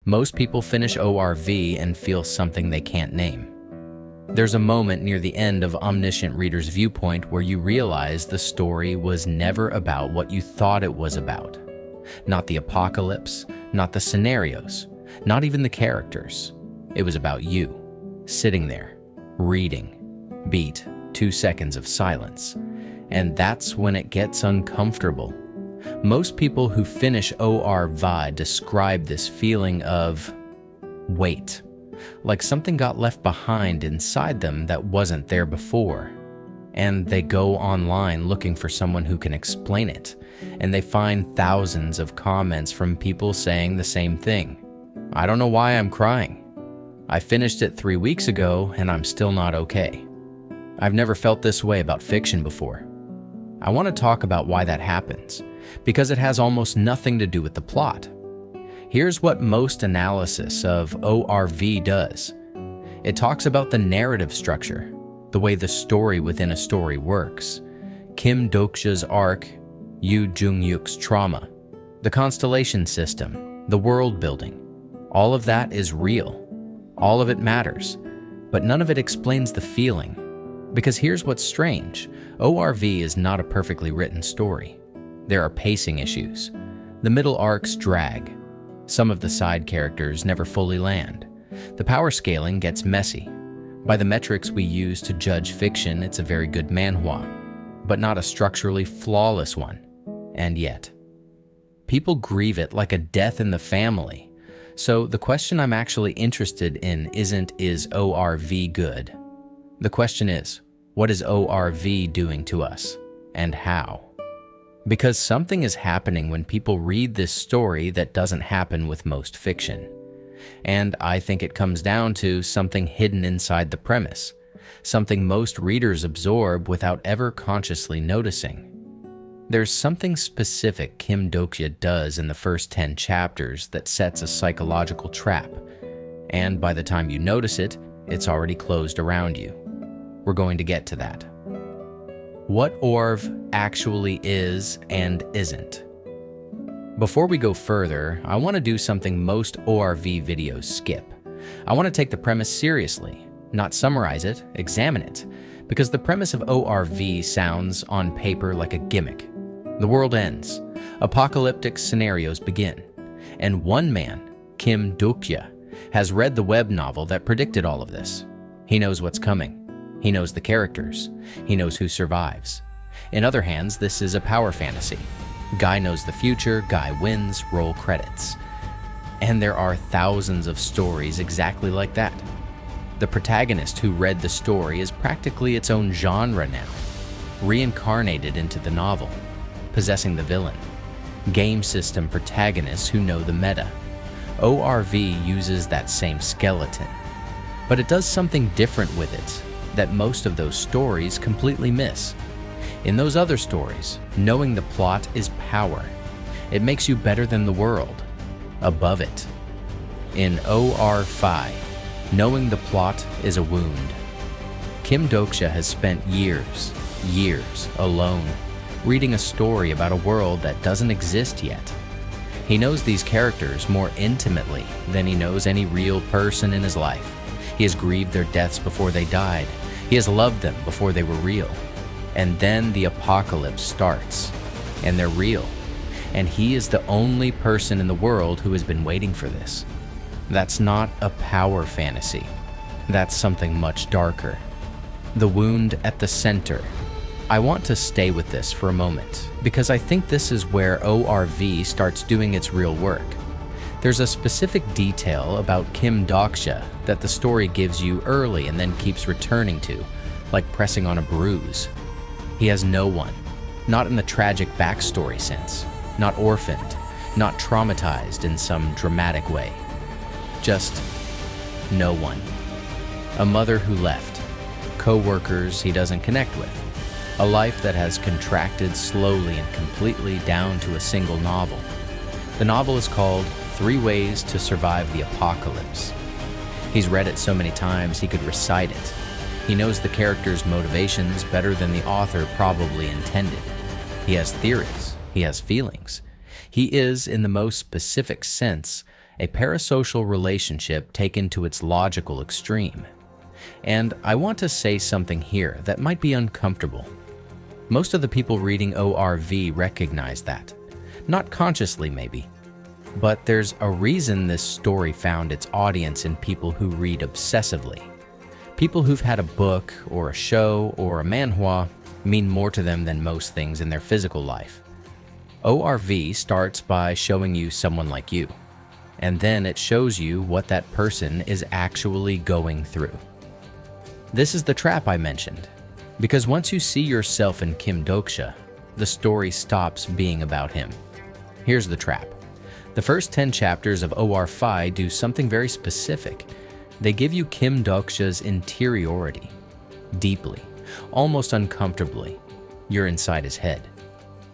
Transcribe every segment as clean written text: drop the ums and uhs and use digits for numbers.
Most people finish ORV and feel something they can't name. There's a moment near the end of Omniscient Reader's Viewpoint where you realize the story was never about what you thought it was about. Not the apocalypse, not the scenarios, not even the characters. It was about you, sitting there, reading. Beat, 2 seconds of silence. And that's when it gets uncomfortable. Most people who finish ORV describe this feeling of weight, like something got left behind inside them that wasn't there before. And they go online looking for someone who can explain it, and they find thousands of comments from people saying the same thing. I don't know why I'm crying. I finished it 3 weeks ago and I'm still not okay. I've never felt this way about fiction before. I want to talk about why that happens, because it has almost nothing to do with the plot. Here's what most analysis of ORV does. It talks about the narrative structure, the way the story within a story works, Kim Dokja's arc, Yoo Jung-yuk's trauma, the constellation system, the world building. All of that is real. All of it matters, but none of it explains the feeling. Because here's what's strange, ORV is not a perfectly written story. There are pacing issues. The middle arcs drag. Some of the side characters never fully land. The power scaling gets messy. By the metrics we use to judge fiction, it's a very good manhwa, but not a structurally flawless one. And yet, people grieve it like a death in the family. So the question I'm actually interested in isn't, is ORV good? The question is, what is ORV doing to us, and how? Because something is happening when people read this story that doesn't happen with most fiction. And I think it comes down to something hidden inside the premise, something most readers absorb without ever consciously noticing. There's something specific Kim Dokja does in the first 10 chapters that sets a psychological trap, and by the time you notice it, it's already closed around you. We're going to get to that. What ORV actually is and isn't. Before we go further, I want to do something most ORV videos skip. I want to take the premise seriously, not summarize it, examine it, because the premise of ORV sounds on paper like a gimmick. The world ends, apocalyptic scenarios begin, and one man, Kim Dokja, has read the web novel that predicted all of this. He knows what's coming. He knows the characters. He knows who survives. In other hands, this is a power fantasy. Guy knows the future, guy wins, roll credits. And there are thousands of stories exactly like that. The protagonist who read the story is practically its own genre now, reincarnated into the novel, possessing the villain. Game system protagonists who know the meta. ORV uses that same skeleton, but it does something different with it that most of those stories completely miss. In those other stories, knowing the plot is power. It makes you better than the world, above it. In OR5, knowing the plot is a wound. Kim Dokja has spent years alone, reading a story about a world that doesn't exist yet. He knows these characters more intimately than he knows any real person in his life. He has grieved their deaths before they died. He has loved them before they were real. And then the apocalypse starts, and they're real. And he is the only person in the world who has been waiting for this. That's not a power fantasy. That's something much darker. The wound at the center. I want to stay with this for a moment, because I think this is where ORV starts doing its real work. There's a specific detail about Kim Dokja that the story gives you early and then keeps returning to, like pressing on a bruise. He has no one, not in the tragic backstory sense, not orphaned, not traumatized in some dramatic way. Just no one. A mother who left, co-workers he doesn't connect with, a life that has contracted slowly and completely down to a single novel. The novel is called 3 Ways to Survive the Apocalypse. He's read it so many times he could recite it. He knows the character's motivations better than the author probably intended. He has theories. He has feelings. He is, in the most specific sense, a parasocial relationship taken to its logical extreme. And I want to say something here that might be uncomfortable. Most of the people reading ORV recognize that. Not consciously, maybe. But there's a reason this story found its audience in people who read obsessively. People who've had a book or a show or a manhwa mean more to them than most things in their physical life. ORV starts by showing you someone like you, and then it shows you what that person is actually going through. This is the trap I mentioned, because once you see yourself in Kim Dokja, the story stops being about him. Here's the trap. The first 10 chapters of OR-Fi do something very specific. They give you Kim Dokja's interiority. Deeply, almost uncomfortably, you're inside his head.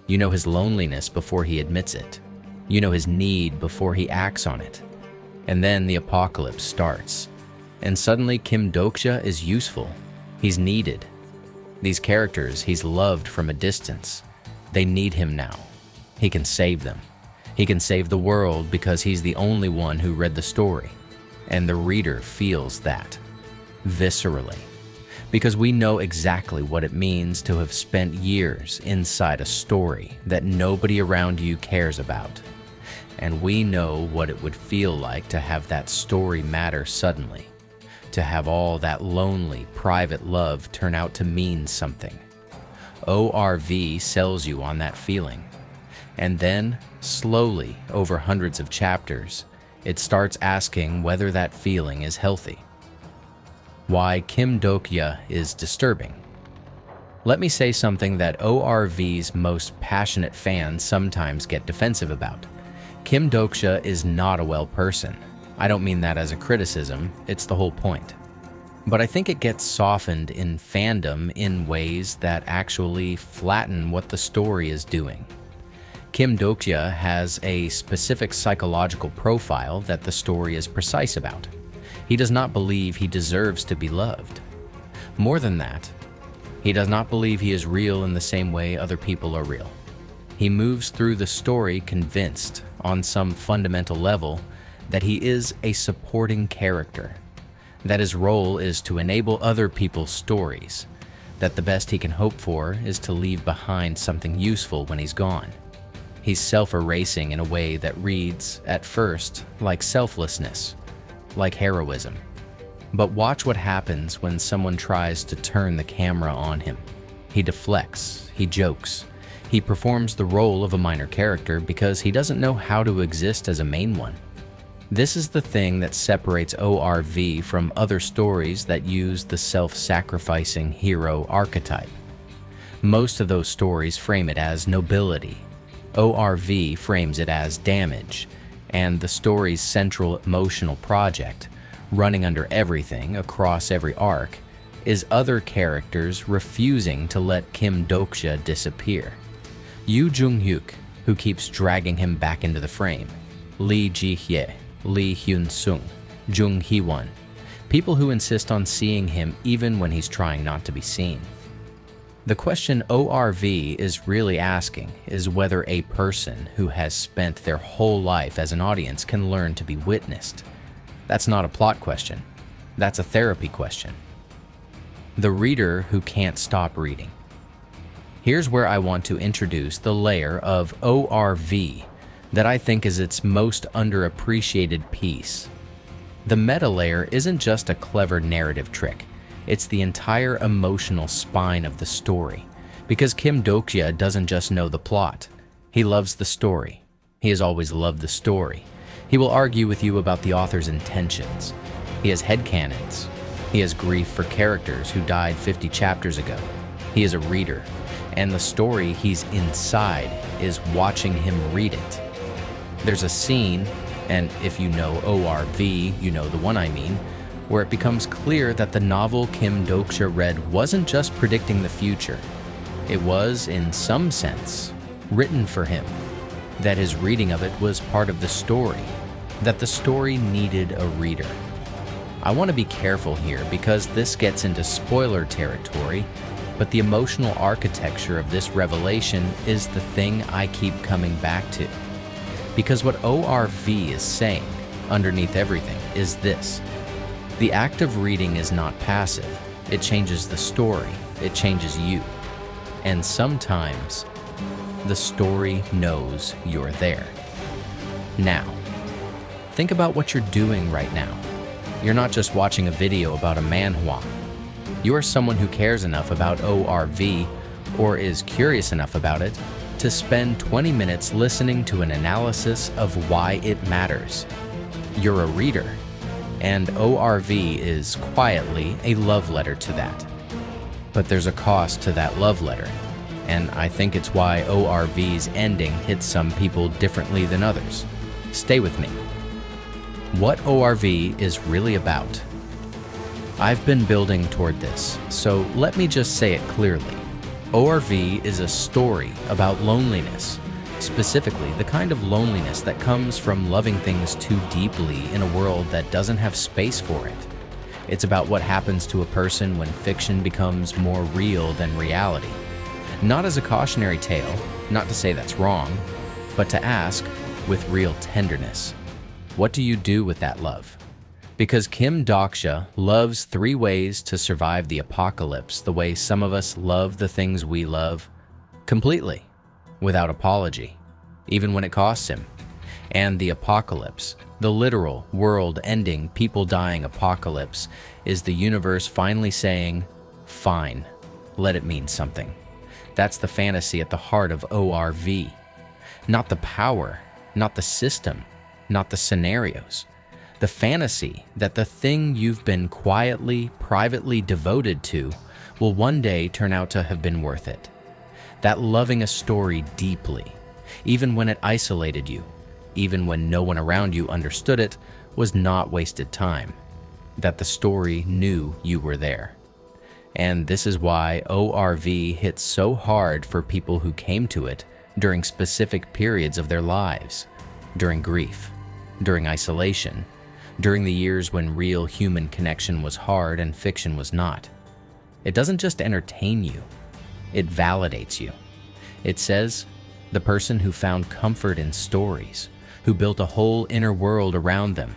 You know his loneliness before he admits it. You know his need before he acts on it. And then the apocalypse starts. And suddenly Kim Dokja is useful. He's needed. These characters he's loved from a distance. They need him now. He can save them. He can save the world because he's the only one who read the story. And the reader feels that, viscerally. Because we know exactly what it means to have spent years inside a story that nobody around you cares about. And we know what it would feel like to have that story matter suddenly. To have all that lonely, private love turn out to mean something. ORV sells you on that feeling. And then, slowly, over hundreds of chapters, it starts asking whether that feeling is healthy. Why Kim Dokja is disturbing. Let me say something that ORV's most passionate fans sometimes get defensive about. Kim Dokja is not a well person. I don't mean that as a criticism, it's the whole point. But I think it gets softened in fandom in ways that actually flatten what the story is doing. Kim Dokja has a specific psychological profile that the story is precise about. He does not believe he deserves to be loved. More than that, he does not believe he is real in the same way other people are real. He moves through the story convinced, on some fundamental level, that he is a supporting character, that his role is to enable other people's stories, that the best he can hope for is to leave behind something useful when he's gone. He's self-erasing in a way that reads, at first, like selflessness, like heroism. But watch what happens when someone tries to turn the camera on him. He deflects, he jokes, he performs the role of a minor character because he doesn't know how to exist as a main one. This is the thing that separates ORV from other stories that use the self-sacrificing hero archetype. Most of those stories frame it as nobility. ORV frames it as damage, and the story's central emotional project, running under everything across every arc, is other characters refusing to let Kim Dokja disappear. Yoo Jung-hyuk, who keeps dragging him back into the frame, Lee Ji-hye, Lee Hyun-sung, Jung Hee-won, people who insist on seeing him even when he's trying not to be seen. The question ORV is really asking is whether a person who has spent their whole life as an audience can learn to be witnessed. That's not a plot question. That's a therapy question. The reader who can't stop reading. Here's where I want to introduce the layer of ORV that I think is its most underappreciated piece. The meta layer isn't just a clever narrative trick. It's the entire emotional spine of the story. Because Kim Dokja doesn't just know the plot. He loves the story. He has always loved the story. He will argue with you about the author's intentions. He has headcanons. He has grief for characters who died 50 chapters ago. He is a reader. And the story he's inside is watching him read it. There's a scene, and if you know ORV, you know the one I mean, where it becomes clear that the novel Kim Dokja read wasn't just predicting the future. It was, in some sense, written for him. That his reading of it was part of the story. That the story needed a reader. I want to be careful here because this gets into spoiler territory, but the emotional architecture of this revelation is the thing I keep coming back to. Because what ORV is saying underneath everything, is this. The act of reading is not passive. It changes the story. It changes you. And sometimes, the story knows you're there. Now, think about what you're doing right now. You're not just watching a video about a manhwa. You are someone who cares enough about ORV, or is curious enough about it, to spend 20 minutes listening to an analysis of why it matters. You're a reader, and ORV is quietly a love letter to that. But there's a cost to that love letter, and I think it's why ORV's ending hits some people differently than others. Stay with me. What ORV is really about. I've been building toward this, so let me just say it clearly. ORV is a story about loneliness, specifically the kind of loneliness that comes from loving things too deeply in a world that doesn't have space for it. It's about what happens to a person when fiction becomes more real than reality. Not as a cautionary tale, not to say that's wrong, but to ask, with real tenderness, what do you do with that love? Because Kim Dokja loves 3 ways to survive the apocalypse the way some of us love the things we love, completely, without apology, even when it costs him. And the apocalypse, the literal, world-ending, people-dying apocalypse, is the universe finally saying, fine, let it mean something. That's the fantasy at the heart of ORV. Not the power, not the system, not the scenarios. The fantasy that the thing you've been quietly, privately devoted to will one day turn out to have been worth it. That loving a story deeply, even when it isolated you, even when no one around you understood it, was not wasted time. That the story knew you were there. And this is why ORV hits so hard for people who came to it during specific periods of their lives, during grief, during isolation, during the years when real human connection was hard and fiction was not. It doesn't just entertain you, it validates you. It says, the person who found comfort in stories, who built a whole inner world around them,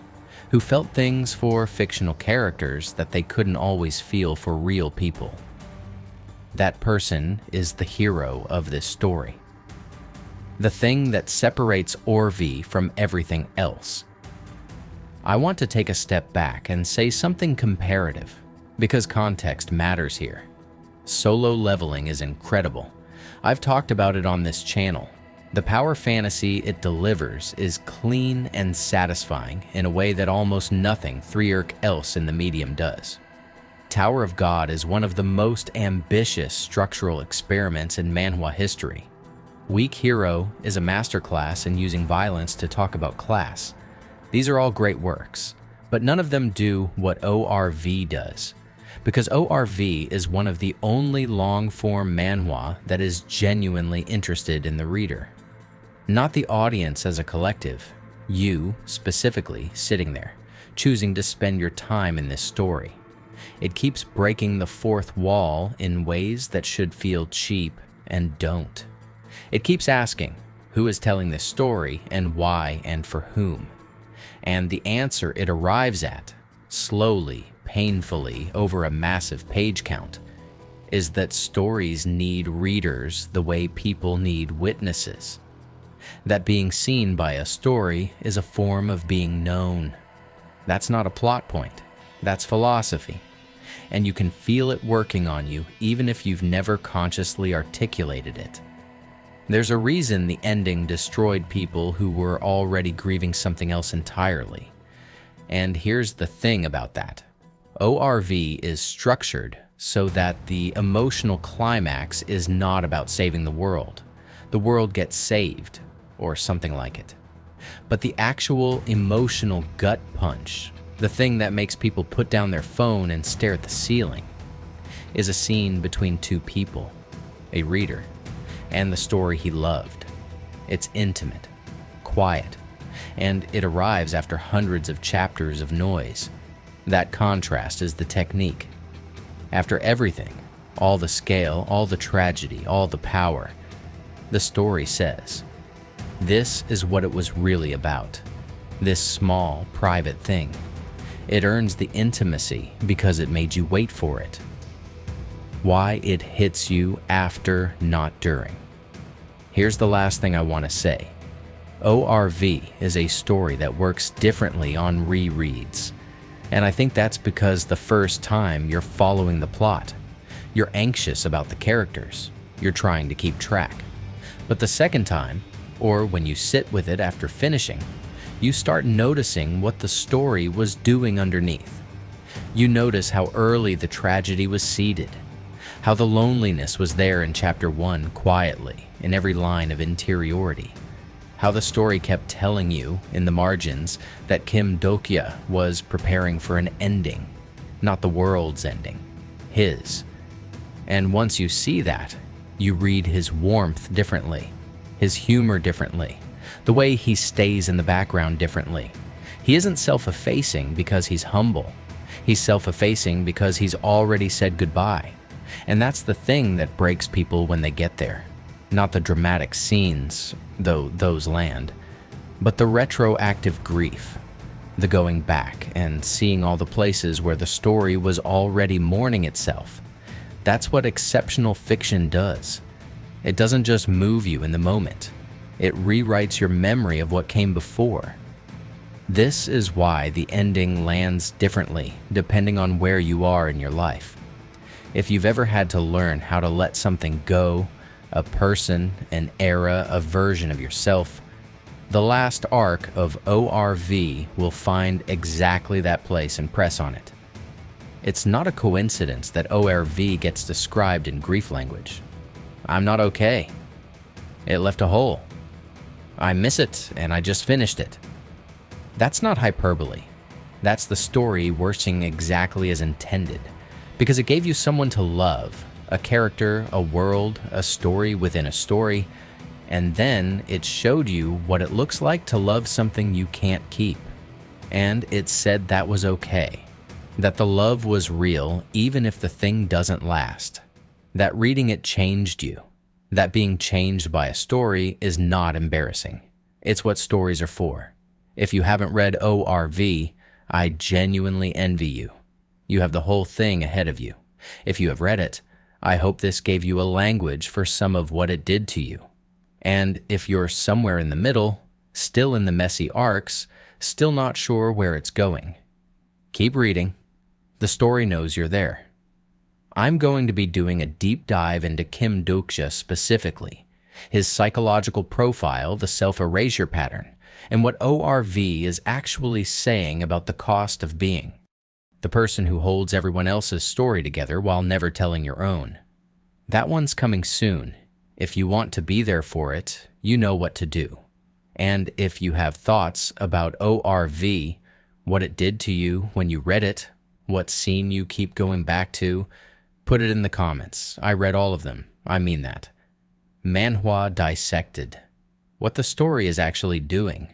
who felt things for fictional characters that they couldn't always feel for real people. That person is the hero of this story. The thing that separates ORV from everything else. I want to take a step back and say something comparative, because context matters here. Solo leveling is incredible. I've talked about it on this channel. The power fantasy it delivers is clean and satisfying in a way that almost nothing else in the medium does. Tower of God is one of the most ambitious structural experiments in manhwa history. Weak Hero is a masterclass in using violence to talk about class. These are all great works, but none of them do what ORV does, because ORV is one of the only long-form manhwa that is genuinely interested in the reader. Not the audience as a collective, you specifically sitting there, choosing to spend your time in this story. It keeps breaking the fourth wall in ways that should feel cheap and don't. It keeps asking, who is telling this story and why and for whom? And the answer it arrives at, slowly, painfully, over a massive page count, is that stories need readers the way people need witnesses. That being seen by a story is a form of being known. That's not a plot point, that's philosophy. And you can feel it working on you even if you've never consciously articulated it. There's a reason the ending destroyed people who were already grieving something else entirely. And here's the thing about that. ORV is structured so that the emotional climax is not about saving the world. The world gets saved, or something like it. But the actual emotional gut punch, the thing that makes people put down their phone and stare at the ceiling, is a scene between 2 people, a reader, and the story he loved. It's intimate, quiet, and it arrives after hundreds of chapters of noise. That contrast is the technique. After everything, all the scale, all the tragedy, all the power, the story says, this is what it was really about. this small, private thing. It earns the intimacy because it made you wait for it. Why it hits you after, not during. Here's the last thing I want to say. ORV is a story that works differently on rereads. And I think that's because the first time you're following the plot. You're anxious about the characters. You're trying to keep track. But the second time, or when you sit with it after finishing, you start noticing what the story was doing underneath. You notice how early the tragedy was seeded, how the loneliness was there in chapter 1 quietly in every line of interiority, how the story kept telling you in the margins that Kim Dokja was preparing for an ending, not the world's ending, his. And once you see that, you read his warmth differently, his humor differently, the way he stays in the background differently. He isn't self-effacing because he's humble. He's self-effacing because he's already said goodbye. And that's the thing that breaks people when they get there. Not the dramatic scenes, though those land, but the retroactive grief, the going back and seeing all the places where the story was already mourning itself. That's what exceptional fiction does. It doesn't just move you in the moment. It rewrites your memory of what came before. This is why the ending lands differently depending on where you are in your life. If you've ever had to learn how to let something go, a person, an era, a version of yourself, the last arc of ORV will find exactly that place and press on it. It's not a coincidence that ORV gets described in grief language. I'm not okay. It left a hole. I miss it, and I just finished it. That's not hyperbole. That's the story working exactly as intended, because it gave you someone to love, a character, a world, a story within a story, and then it showed you what it looks like to love something you can't keep. And it said that was okay, that the love was real even if the thing doesn't last, that reading it changed you, that being changed by a story is not embarrassing. It's what stories are for. If you haven't read ORV, I genuinely envy you. You have the whole thing ahead of you. If you have read it, I hope this gave you a language for some of what it did to you. And if you're somewhere in the middle, still in the messy arcs, still not sure where it's going, keep reading. The story knows you're there. I'm going to be doing a deep dive into Kim Dokja specifically, his psychological profile, the self-erasure pattern, and what ORV is actually saying about the cost of being. The person who holds everyone else's story together while never telling your own. That one's coming soon. If you want to be there for it, you know what to do. And if you have thoughts about ORV, what it did to you when you read it, what scene you keep going back to, put it in the comments. I read all of them. I mean that. Manhwa Dissected. What the story is actually doing.